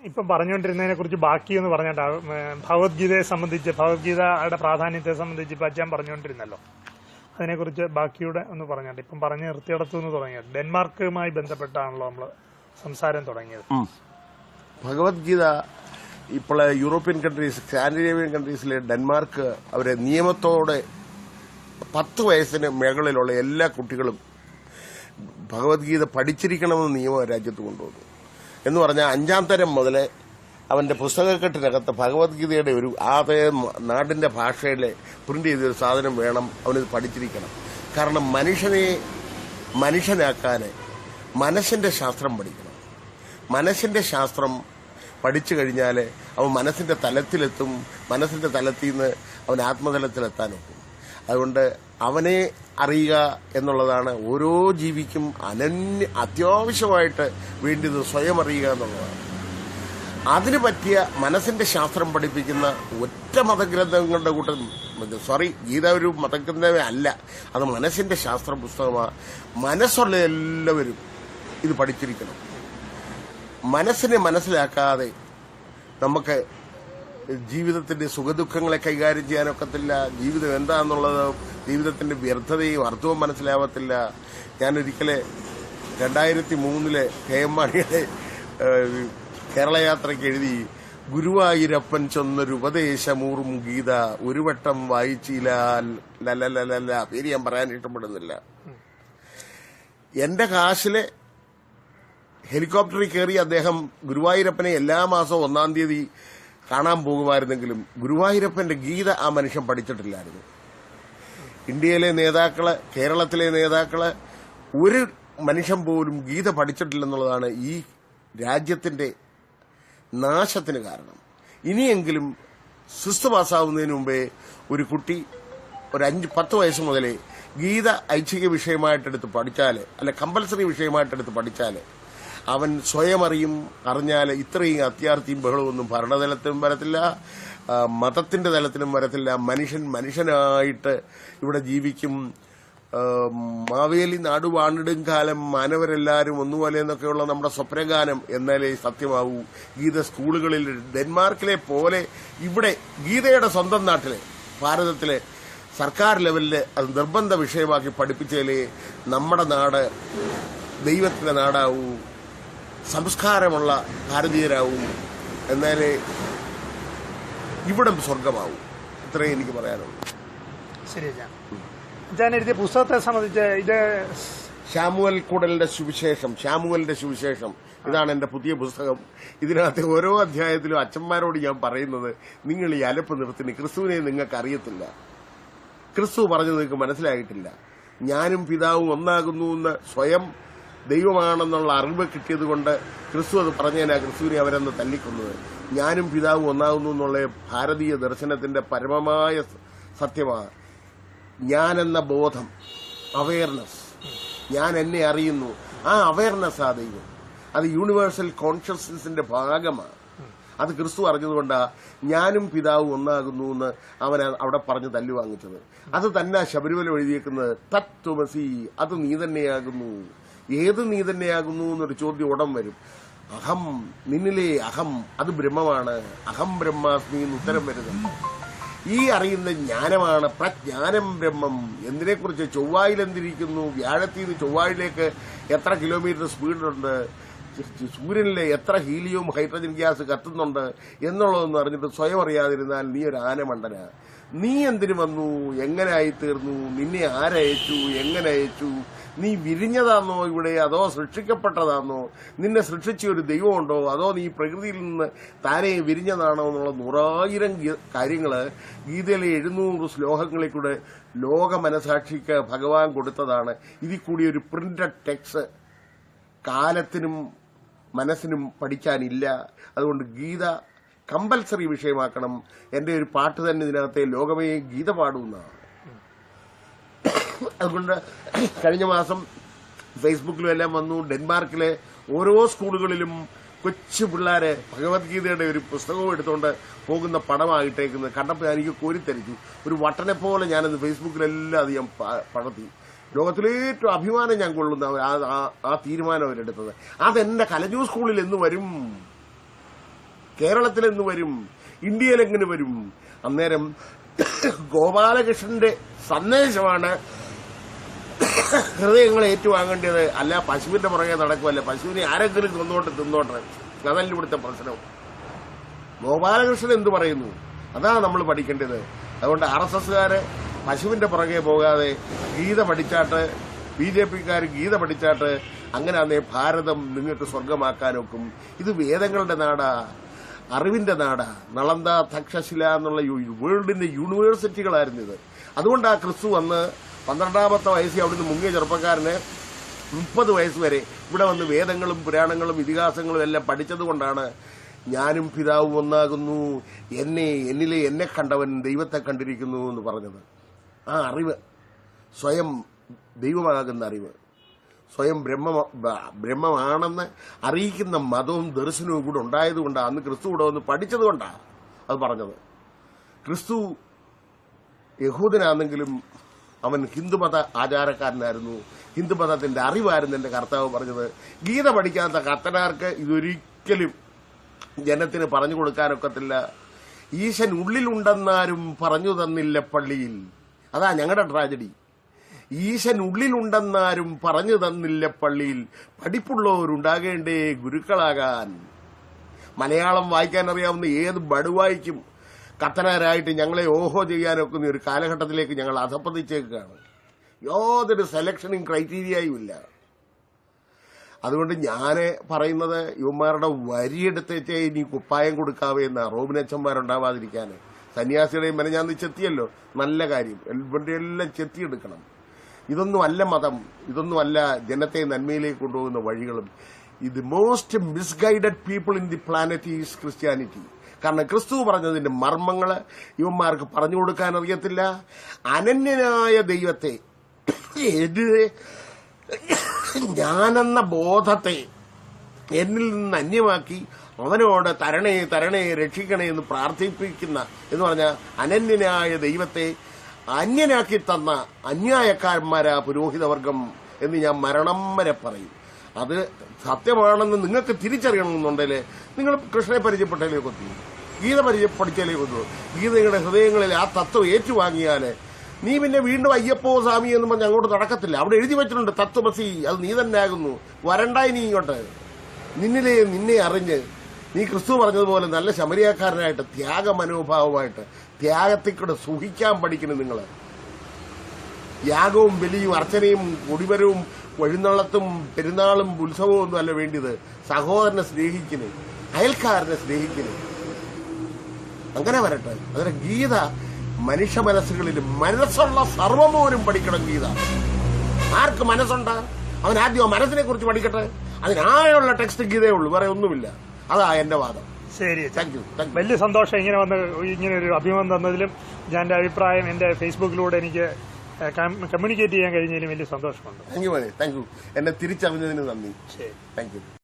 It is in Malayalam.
ഇപ്പം പറഞ്ഞുകൊണ്ടിരുന്നതിനെ കുറിച്ച് ബാക്കി എന്ന് പറഞ്ഞിട്ട് ഭഗവത്ഗീതയെ സംബന്ധിച്ച് ഭഗവത്ഗീതയുടെ പ്രാധാന്യത്തെ സംബന്ധിച്ച് ഇപ്പം അച്ഛൻ പറഞ്ഞുകൊണ്ടിരുന്നല്ലോ, അതിനെക്കുറിച്ച് ബാക്കിയൂടെ ഒന്ന് പറഞ്ഞിട്ട് ഇപ്പം പറഞ്ഞ് നിർത്തിയിടത്തു നിന്ന് തുടങ്ങിയത് ഡെൻമാർക്കുമായി ബന്ധപ്പെട്ടാണല്ലോ നമ്മൾ സംസാരം തുടങ്ങിയത്. ഭഗവത്ഗീത ഇപ്പോൾ യൂറോപ്യൻ കൺട്രീസ്, സ്കാൻഡിനേവിയൻ കൺട്രീസിലെ ഡെൻമാർക്ക് അവരെ നിയമത്തോടെ 10 വയസ്സിന് മുകളിലുള്ള എല്ലാ കുട്ടികളും ഭഗവത്ഗീത പഠിച്ചിരിക്കണമെന്ന് നിയമം രാജ്യത്ത് കൊണ്ടുവന്നു. എന്ന് പറഞ്ഞാൽ 5ാം തരം മുതൽ അവന്റെ പുസ്തകക്കെട്ടിനകത്ത് ഭഗവത്ഗീതയുടെ ഒരു അതേ നാടിന്റെ ഭാഷയിലെ പ്രിന്റ് ചെയ്തൊരു സാധനം വേണം, അവനിത് പഠിച്ചിരിക്കണം. കാരണം മനുഷ്യനാക്കാൻ മനസ്സിന്റെ ശാസ്ത്രം പഠിക്കണം. മനസ്സിന്റെ ശാസ്ത്രം പഠിച്ചു കഴിഞ്ഞാൽ അവൻ മനസ്സിന്റെ തലത്തിലെത്തും. മനസ്സിന്റെ തലത്തിൽ നിന്ന് അവൻ ആത്മതലത്തിലെത്താനൊക്കും. അതുകൊണ്ട് അവനെ അറിയുക എന്നുള്ളതാണ് ഓരോ ജീവിക്കും അത്യാവശ്യമായിട്ട് വേണ്ടത്, സ്വയം അറിയുക എന്നുള്ളതാണ്. അതിന് പറ്റിയ മനസ്സിന്റെ ശാസ്ത്രം പഠിപ്പിക്കുന്ന ഒറ്റ മതഗ്രന്ഥങ്ങളുടെ കൂട്ടം, ഗീത ഒരു മതഗ്രന്ഥമേ അല്ല, അത് മനസ്സിന്റെ ശാസ്ത്ര പുസ്തകമാണ്. മനസ്സുള്ള എല്ലാവരും ഇത് പഠിച്ചിരിക്കണം. മനസ്സിനെ മനസ്സിലാക്കാതെ നമുക്ക് ജീവിതത്തിന്റെ സുഖദുഃഖങ്ങളെ കൈകാര്യം ചെയ്യാനൊക്കത്തില്ല. ജീവിതം എന്താണെന്നുള്ളത്, ജീവിതത്തിന്റെ വ്യർത്ഥതയും അർത്ഥവും മനസ്സിലാവത്തില്ല. ഞാനൊരിക്കലെ 2003 KM മാണിയുടെ കേരളയാത്രയ്ക്ക് എഴുതി, ഗുരുവായൂരപ്പൻ ചൊന്നൊരുപദേശമൂറും ഗീത ഒരു വട്ടം വായിച്ചില്ല. പേര് ഞാൻ പറയാൻ ഇഷ്ടപ്പെടുന്നില്ല. എന്റെ കാശിലെ ഹെലികോപ്റ്ററിൽ കയറി അദ്ദേഹം ഗുരുവായൂരപ്പനെ എല്ലാ മാസവും 1-ാം തീയതി കാണാൻ പോകുമായിരുന്നെങ്കിലും ഗുരുവായൂരപ്പന്റെ ഗീത ആ മനുഷ്യൻ പഠിച്ചിട്ടില്ലായിരുന്നു. ഇന്ത്യയിലെ നേതാക്കള്, കേരളത്തിലെ നേതാക്കള്, ഒരു മനുഷ്യൻ പോലും ഗീത പഠിച്ചിട്ടില്ലെന്നുള്ളതാണ് ഈ രാജ്യത്തിന്റെ നാശത്തിന് കാരണം. ഇനിയെങ്കിലും സിസ്റ്റർ പാസ്സാവുന്നതിന് മുമ്പേ ഒരു കുട്ടി ഒരു 5-10 വയസ്സ് മുതലേ ഗീത ഐച്ഛിക വിഷയമായിട്ടെടുത്ത് പഠിച്ചാൽ, അല്ല കമ്പൽസറി വിഷയമായിട്ടെടുത്ത് പഠിച്ചാൽ അവൻ സ്വയം അറിഞ്ഞാൽ ഇത്രയും അത്യാർത്ഥിയും ബഹളമൊന്നും ഭരണതലത്തിലും വരത്തില്ല, മതത്തിന്റെ തലത്തിലും വരത്തില്ല. മനുഷ്യനായിട്ട് ഇവിടെ ജീവിക്കും. മാവേലി നാടു വാണിടും കാലം മാനവരെല്ലാരും ഒന്നുപോലെ എന്നൊക്കെയുള്ള നമ്മുടെ സ്വപ്നഗാനം എന്നാലേ സത്യമാവൂ. ഗീത സ്കൂളുകളിൽ ഡെൻമാർക്കിലെ പോലെ ഇവിടെ ഗീതയുടെ സ്വന്തം നാട്ടിലെ ഭാരതത്തിലെ സർക്കാർ ലെവലില് അത് നിർബന്ധ വിഷയമാക്കി പഠിപ്പിച്ചാലേ നമ്മുടെ നാട് ദൈവത്തിന്റെ നാടാവൂ, സംസ്കാരമുള്ള ഭാരതീയരാവും, എന്നാലേ ഇവിടം സ്വർഗമാവും. ഇത്രയും എനിക്ക് പറയാനുള്ളൂ. ശരി, ഞാൻ എഴുതിയ പുസ്തകത്തെ സംബന്ധിച്ച് ഇത് ശാമുവൽ കൂടലിന്റെ സുവിശേഷം ഇതാണ് എന്റെ പുതിയ പുസ്തകം. ഇതിനകത്ത് ഓരോ അധ്യായത്തിലും അച്ഛന്മാരോട് ഞാൻ പറയുന്നത്, നിങ്ങൾ ഈ അലപ്പ് നിർത്തിന്, ക്രിസ്തുവിനെ നിങ്ങൾക്ക് അറിയത്തില്ല, ക്രിസ്തു പറഞ്ഞത് നിങ്ങൾക്ക് മനസ്സിലായിട്ടില്ല. ഞാനും പിതാവും ഒന്നാകുന്നു എന്ന് സ്വയം ദൈവമാണെന്നുള്ള അറിവ് കിട്ടിയതുകൊണ്ട് ക്രിസ്തു അത് പറഞ്ഞതിനാ ക്രിസ്തുവിനെ അവരെന്ന് തല്ലിക്കൊന്നത്. ഞാനും പിതാവും ഒന്നാകുന്നു എന്നുള്ള ഭാരതീയ ദർശനത്തിന്റെ പരമമായ സത്യമാണ്. ഞാനെന്ന ബോധം, അവയർനെസ്, ഞാൻ എന്നെ അറിയുന്നു, ആ അവയർനെസ് ആ ദൈവം. അത് യൂണിവേഴ്സൽ കോൺഷ്യസ്നസിന്റെ ഭാഗമാണ്. അത് ക്രിസ്തു അറിഞ്ഞതുകൊണ്ടാ ഞാനും പിതാവും ഒന്നാകുന്നു എന്ന് അവൻ അവിടെ പറഞ്ഞ് തല്ലു വാങ്ങിച്ചത്. അത് തന്നെ ശബരിമല എഴുതിയേക്കുന്നത്, തത്വമസി, അത് നീ തന്നെയാകുന്നു. ഏത് നീ തന്നെയാകുന്നു എന്നൊരു ചോദ്യം ഉടൻ വരും. അഹം, നിന്നിലെ അഹം, അത് ബ്രഹ്മമാണ്. അഹം ബ്രഹ്മാസ്മി എന്ന് ഉത്തരം വരുന്നുണ്ട്. ഈ അറിയുന്ന ജ്ഞാനമാണ് പ്രജ്ഞാനം ബ്രഹ്മം. എന്തിനെക്കുറിച്ച്? ചൊവ്വായിലെന്തിരിക്കുന്നു, വ്യാഴത്തിൽ നിന്ന് ചൊവ്വായിലേക്ക് എത്ര കിലോമീറ്റർ സ്പീഡുണ്ട്, സൂര്യനിലെ എത്ര ഹീലിയവും ഹൈഡ്രജൻ ഗ്യാസ് കത്തുന്നുണ്ട് എന്നുള്ളതൊന്നും അറിഞ്ഞിട്ട് സ്വയം അറിയാതിരുന്നാൽ നീ ഒരു ആനമണ്ടനാ. നീ എന്തിനു വന്നു, എങ്ങനെ ആയിത്തീർന്നു, നിന്നെ ആരയച്ചു, എങ്ങനെ അയച്ചു, നീ വിരിഞ്ഞതാണോ ഇവിടെ, അതോ സൃഷ്ടിക്കപ്പെട്ടതാണോ, നിന്നെ സൃഷ്ടിച്ച ഒരു ദൈവമുണ്ടോ, അതോ നീ പ്രകൃതിയിൽ നിന്ന് താനെ വിരിഞ്ഞതാണോ എന്നുള്ള 100,000 കാര്യങ്ങള് ഗീതയിലെ 700 ശ്ലോകങ്ങളിൽ കൂടെ ലോക മനസാക്ഷിക്ക് ഭഗവാൻ കൊടുത്തതാണ്. ഇതിൽ കൂടി ഒരു പ്രിന്റഡ് ടെക്സ്റ്റ് കാലത്തിനും മനസ്സിനും പഠിക്കാനില്ല. അതുകൊണ്ട് ഗീത കമ്പൽസറി വിഷയമാക്കണം. എന്റെ ഒരു പാട്ട് തന്നെ ഇതിനകത്തെ ലോകമേ ഗീത പാടുന്നതാണ്. അതുകൊണ്ട് കഴിഞ്ഞ മാസം ഫേസ്ബുക്കിലും എല്ലാം വന്നു, ഡെൻമാർക്കിലെ ഓരോ സ്കൂളുകളിലും കൊച്ചു പിള്ളേരെ ഭഗവത്ഗീതയുടെ ഒരു പുസ്തകവും എടുത്തുകൊണ്ട് പോകുന്ന പടമായിട്ടേക്കുന്നത് കണ്ടപ്പോൾ എനിക്ക് കോരിത്തരിച്ചു. ഒരു വട്ടനെ പോലെ ഞാനത് ഫേസ്ബുക്കിലെല്ലാം അത് ഞാൻ പടർത്തി. ലോകത്തിലേറ്റവും അഭിമാനം ഞാൻ കൊള്ളുന്ന ആ തീരുമാനം അവരെടുത്തത്. അതെന്റെ കലഞ്ഞൂർ സ്കൂളിൽ എന്ന് വരും. കേരളത്തിൽ എന്ന് വരും, ഇന്ത്യയിൽ എങ്ങനെ വരും? അന്നേരം ഗോപാലകൃഷ്ണന്റെ സന്ദേശമാണ് ഹൃദയങ്ങൾ ഏറ്റുവാങ്ങേണ്ടത്. അല്ല പശുവിന്റെ പുറകെ നടക്കുമല്ല, പശുവിനെ ആരെങ്കിലും കൊന്നോട്ട് തിന്നോട്ടെ, അതല്ല ഇവിടുത്തെ പ്രശ്നം. ഗോപാലകൃഷ്ണൻ എന്ത് പറയുന്നു അതാണ് നമ്മൾ പഠിക്കേണ്ടത്. അതുകൊണ്ട് RSSകാര് പശുവിന്റെ പുറകെ പോകാതെ ഗീത പഠിച്ചാട്ട്, BJPക്കാർ ഗീത പഠിച്ചാട്ട്, അങ്ങനെ അന്നേ ഭാരതം നിങ്ങൾക്ക് സ്വർഗമാക്കാനൊക്കും. ഇത് വേദങ്ങളുടെ നാടാ, അറിവിന്റെ നാടാ. നളന്ദ, തക്ഷശില എന്നുള്ള വേൾഡിന്റെ യൂണിവേഴ്സിറ്റികളായിരുന്നു ഇത്. അതുകൊണ്ട് ആ ക്രിസ്തു വന്ന് 12ാമത്തെ വയസ്സിൽ അവിടുന്ന് മുങ്ങിയ ചെറുപ്പക്കാരന് 30 വയസ്സ് വരെ ഇവിടെ വന്ന് വേദങ്ങളും പുരാണങ്ങളും ഇതിഹാസങ്ങളും എല്ലാം പഠിച്ചതുകൊണ്ടാണ് ഞാനും പിതാവും ഒന്നാകുന്നു, എന്നിലെ എന്നെ കണ്ടവൻ ദൈവത്തെ കണ്ടിരിക്കുന്നു എന്ന് പറഞ്ഞത്. ആ അറിവ്, സ്വയം ദൈവമാകുന്ന അറിവ്, സ്വയം ബ്രഹ്മമാണെന്ന് അറിയിക്കുന്ന മതവും ദർശനവും കൂടെ ഉണ്ടായതുകൊണ്ടാണ്, അന്ന് ക്രിസ്തു കൂടെ ഒന്ന് പഠിച്ചതുകൊണ്ടാണ് അത് പറഞ്ഞത്. ക്രിസ്തു യഹൂദനാണെങ്കിലും അവൻ ഹിന്ദുമത ആചാരക്കാരനായിരുന്നു, ഹിന്ദുമതത്തിന്റെ അറിവായിരുന്നു എന്റെ കർത്താവ് പറഞ്ഞത്. ഗീത പഠിക്കാത്ത കത്തനാർക്ക് ഇതൊരിക്കലും ജനത്തിന് പറഞ്ഞു കൊടുക്കാനൊക്കത്തില്ല. ഈശൻ ഉള്ളിലുണ്ടെന്നാരും പറഞ്ഞു തന്നില്ല പള്ളിയിൽ. അതാ ഞങ്ങളുടെ ട്രാജഡി. ഈശൻ ഉള്ളിലുണ്ടെന്നാരും പറഞ്ഞു തന്നില്ല പള്ളിയിൽ. പഠിപ്പുള്ളവരുണ്ടാകേണ്ടേ ഗുരുക്കളാകാൻ. മലയാളം വായിക്കാൻ അറിയാവുന്ന ഏത് ബടുവായിക്കും കത്തനാരായിട്ട് ഞങ്ങളെ ഓഹോ ചെയ്യാനൊക്കുന്ന ഒരു കാലഘട്ടത്തിലേക്ക് ഞങ്ങൾ അധപ്പതിച്ചേക്കാണ്. യാതൊരു സെലക്ഷനും ക്രൈറ്റീരിയയും ഇല്ല. അതുകൊണ്ട് ഞാൻ പറയുന്നത് യുവമാരുടെ വരിയെടുത്തേച്ചേ ഇനി കുപ്പായം കൊടുക്കാവേ എന്നാ, റോബിനച്ചന്മാരുണ്ടാവാതിരിക്കാൻ. സന്യാസിയുടെയും ഞാൻ ചെത്തിയല്ലോ, നല്ല കാര്യം. ഇവരുടെ എല്ലാം ചെത്തിയെടുക്കണം. ഇതൊന്നുമല്ല മതം, ഇതൊന്നുമല്ല ജനത്തെ നന്മയിലേക്ക് കൊണ്ടുപോകുന്ന വഴികളും. ഇത് most misguided people in the planet is Christianity. കാരണം ക്രിസ്തു പറഞ്ഞതിന്റെ മർമ്മങ്ങള് ഇവന്മാർക്ക് പറഞ്ഞു കൊടുക്കാൻ അറിയത്തില്ല. അനന്യനായ ദൈവത്തെ, ഞാനെന്ന ബോധത്തെ എന്നിൽ നിന്ന് അന്യമാക്കി അവനോട് തരണേ തരണേ രക്ഷിക്കണേ എന്ന് പ്രാർത്ഥിപ്പിക്കുന്ന, എന്ന് പറഞ്ഞാൽ അനന്യനായ ദൈവത്തെ അന്യനാക്കി തന്ന അന്യായക്കാരന്മാരാ പുരോഹിതവർഗം എന്ന് ഞാൻ മരണം വരെ പറയും. അത് സത്യമാണെന്ന് നിങ്ങൾക്ക് തിരിച്ചറിയണമെന്നുണ്ടെങ്കിൽ നിങ്ങൾ കൃഷ്ണനെ പരിചയപ്പെട്ടതിലേ കൊത്തു, ഗീത പഠിച്ചാലേ കൊത്തു. ഗീതയുടെ ഹൃദയങ്ങളിൽ ആ തത്വം ഏറ്റുവാങ്ങിയാൽ നീ പിന്നെ വീണ്ടും അയ്യപ്പോ സ്വാമി എന്ന് പറഞ്ഞ് അങ്ങോട്ട് നടക്കത്തില്ല. അവിടെ എഴുതി വെച്ചിട്ടുണ്ട് തത്വമസി, അത് നീ തന്നെ ആകുന്നു, വരണ്ടായി നീ ഇങ്ങോട്ട്. നിന്നെ അറിഞ്ഞ് നീ ക്രിസ്തു പറഞ്ഞതുപോലെ നല്ല ശമരിയാക്കാരനായിട്ട് ത്യാഗ മനോഭാവമായിട്ട് ത്യാഗത്തിൽ കൂടെ സുഖിക്കാൻ പഠിക്കണം. നിങ്ങൾ യാഗവും ബലിയും അർച്ചനയും കൊടിമരവും വഴിനള്ളത്തും പെരുന്നാളും ഉത്സവവും ഒന്നും അല്ല വേണ്ടിയത്. സഹോദരനെ സ്നേഹിക്കുന്നു, അയൽക്കാരനെ സ്നേഹിക്കുന്നു. അങ്ങനെ വരട്ടെ. അതിന് ഗീത മനുഷ്യ മനസ്സുകളിൽ മനസ്സുള്ള സർവ്വമോനും പഠിക്കണം ഗീത. ആർക്ക് മനസ്സുണ്ട് അവൻ ആദ്യം മനസ്സിനെ കുറിച്ച് പഠിക്കട്ടെ. അതിനായുള്ള ടെക്സ്റ്റ് ഗീതയേ ഉള്ളൂ, വേറെ ഒന്നുമില്ല. അതാ എന്റെ വാദം. ശരി, താങ്ക് യു. വലിയ സന്തോഷം ഇങ്ങനെ ഒരു അഭിമുഖം തന്നതിലും. ഞാൻ എന്റെ അഭിപ്രായം എന്റെ ഫേസ്ബുക്കിലൂടെ എനിക്ക് കമ്മ്യൂണിക്കേറ്റ് ചെയ്യാൻ കഴിഞ്ഞതിലും വലിയ സന്തോഷമുണ്ട്. Thank you. എന്നെ തിരിച്ചറിഞ്ഞതിന് നന്ദി. ശരി, താങ്ക് യു.